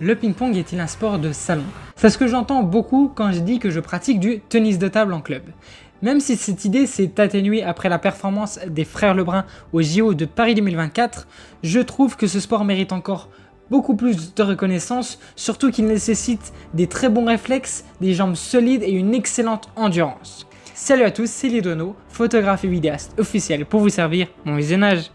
Le ping-pong est-il un sport de salon? C'est ce que j'entends beaucoup quand je dis que je pratique du tennis de table en club. Même si cette idée s'est atténuée après la performance des frères Lebrun au JO de Paris 2024, je trouve que ce sport mérite encore beaucoup plus de reconnaissance, surtout qu'il nécessite des très bons réflexes, des jambes solides et une excellente endurance. Salut à tous, c'est Lidono, photographe et vidéaste officiel pour vous servir. Bon visionnage.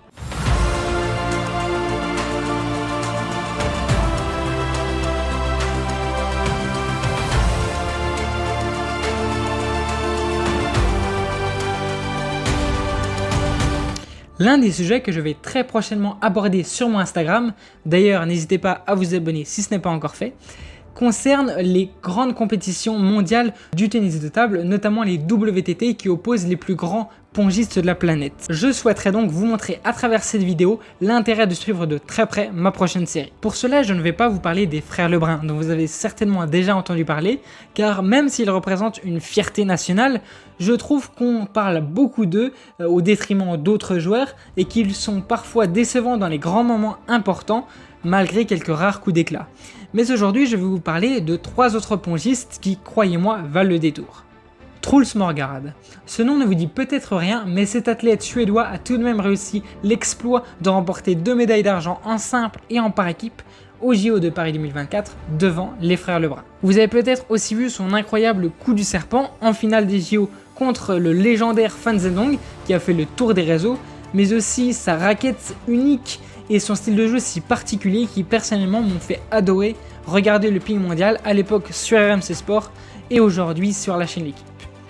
L'un des sujets que je vais très prochainement aborder sur mon Instagram, d'ailleurs n'hésitez pas à vous abonner si ce n'est pas encore fait, concerne les grandes compétitions mondiales du tennis de table, notamment les WTT qui opposent les plus grands pongistes de la planète. Je souhaiterais donc vous montrer à travers cette vidéo l'intérêt de suivre de très près ma prochaine série. Pour cela, je ne vais pas vous parler des frères Lebrun, dont vous avez certainement déjà entendu parler, car même s'ils représentent une fierté nationale, je trouve qu'on parle beaucoup d'eux au détriment d'autres joueurs et qu'ils sont parfois décevants dans les grands moments importants, malgré quelques rares coups d'éclat. Mais aujourd'hui, je vais vous parler de 3 autres pongistes qui, croyez-moi, valent le détour. Truls Morgard. Ce nom ne vous dit peut-être rien, mais cet athlète suédois a tout de même réussi l'exploit de remporter 2 médailles d'argent en simple et en par équipe au JO de Paris 2024 devant les frères Lebrun. Vous avez peut-être aussi vu son incroyable coup du serpent en finale des JO contre le légendaire Fan Zhendong qui a fait le tour des réseaux, mais aussi sa raquette unique et son style de jeu si particulier qui personnellement m'ont fait adorer regarder le ping mondial à l'époque sur RMC Sport et aujourd'hui sur la chaîne L'Équipe.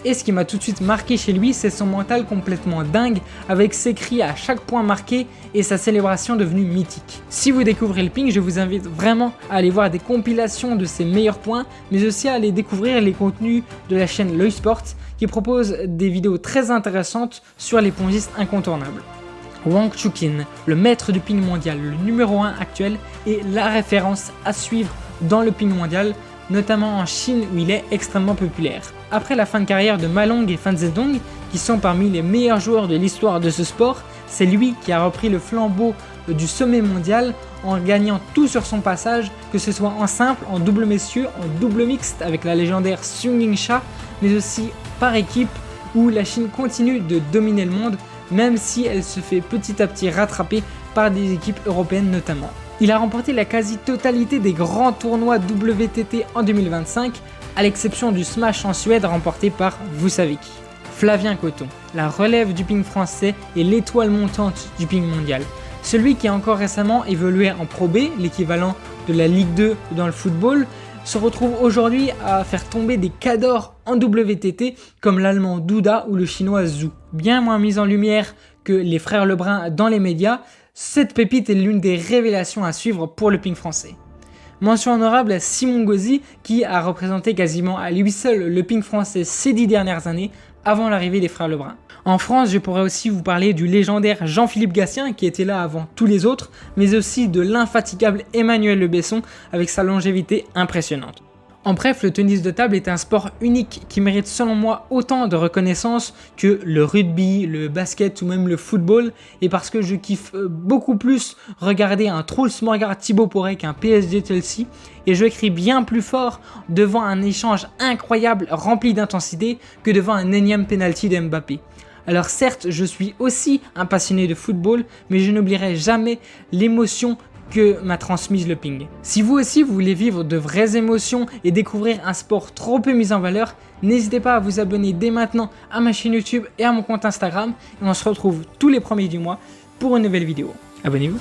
Et ce qui m'a tout de suite marqué chez lui, c'est son mental complètement dingue avec ses cris à chaque point marqué et sa célébration devenue mythique. Si vous découvrez le ping, je vous invite vraiment à aller voir des compilations de ses meilleurs points, mais aussi à aller découvrir les contenus de la chaîne L'Œil Sport qui propose des vidéos très intéressantes sur les pongistes incontournables. Wang Chuqin, le maître du ping mondial, le numéro 1 actuel et la référence à suivre dans le ping mondial, notamment en Chine où il est extrêmement populaire. Après la fin de carrière de Ma Long et Fan Zhendong, qui sont parmi les meilleurs joueurs de l'histoire de ce sport, c'est lui qui a repris le flambeau du sommet mondial en gagnant tout sur son passage, que ce soit en simple, en double messieurs, en double mixte avec la légendaire Xu Yingxia, mais aussi par équipe où la Chine continue de dominer le monde, même si elle se fait petit à petit rattraper par des équipes européennes notamment. Il a remporté la quasi-totalité des grands tournois WTT en 2025, à l'exception du Smash en Suède remporté par vous savez qui. Flavien Coton, la relève du ping français et l'étoile montante du ping mondial. Celui qui a encore récemment évolué en Pro B, l'équivalent de la Ligue 2 dans le football, se retrouve aujourd'hui à faire tomber des cadors en WTT comme l'allemand Duda ou le chinois Zhu. Bien moins mis en lumière que les frères Lebrun dans les médias, cette pépite est l'une des révélations à suivre pour le ping français. Mention honorable à Simon Gauzy qui a représenté quasiment à lui seul le ping français ces 10 dernières années avant l'arrivée des frères Lebrun. En France, je pourrais aussi vous parler du légendaire Jean-Philippe Gatien qui était là avant tous les autres, mais aussi de l'infatigable Emmanuel Le Besson avec sa longévité impressionnante. En bref, le tennis de table est un sport unique qui mérite selon moi autant de reconnaissance que le rugby, le basket ou même le football, et parce que je kiffe beaucoup plus regarder un Truls Morgard Thibaut Poré qu'un PSG Chelsea, et je crie bien plus fort devant un échange incroyable rempli d'intensité que devant un énième penalty d'Mbappé. Alors certes, je suis aussi un passionné de football, mais je n'oublierai jamais l'émotion que m'a transmise le ping. Si vous aussi vous voulez vivre de vraies émotions et découvrir un sport trop peu mis en valeur, n'hésitez pas à vous abonner dès maintenant à ma chaîne YouTube et à mon compte Instagram, et on se retrouve tous les premiers du mois pour une nouvelle vidéo. Abonnez-vous.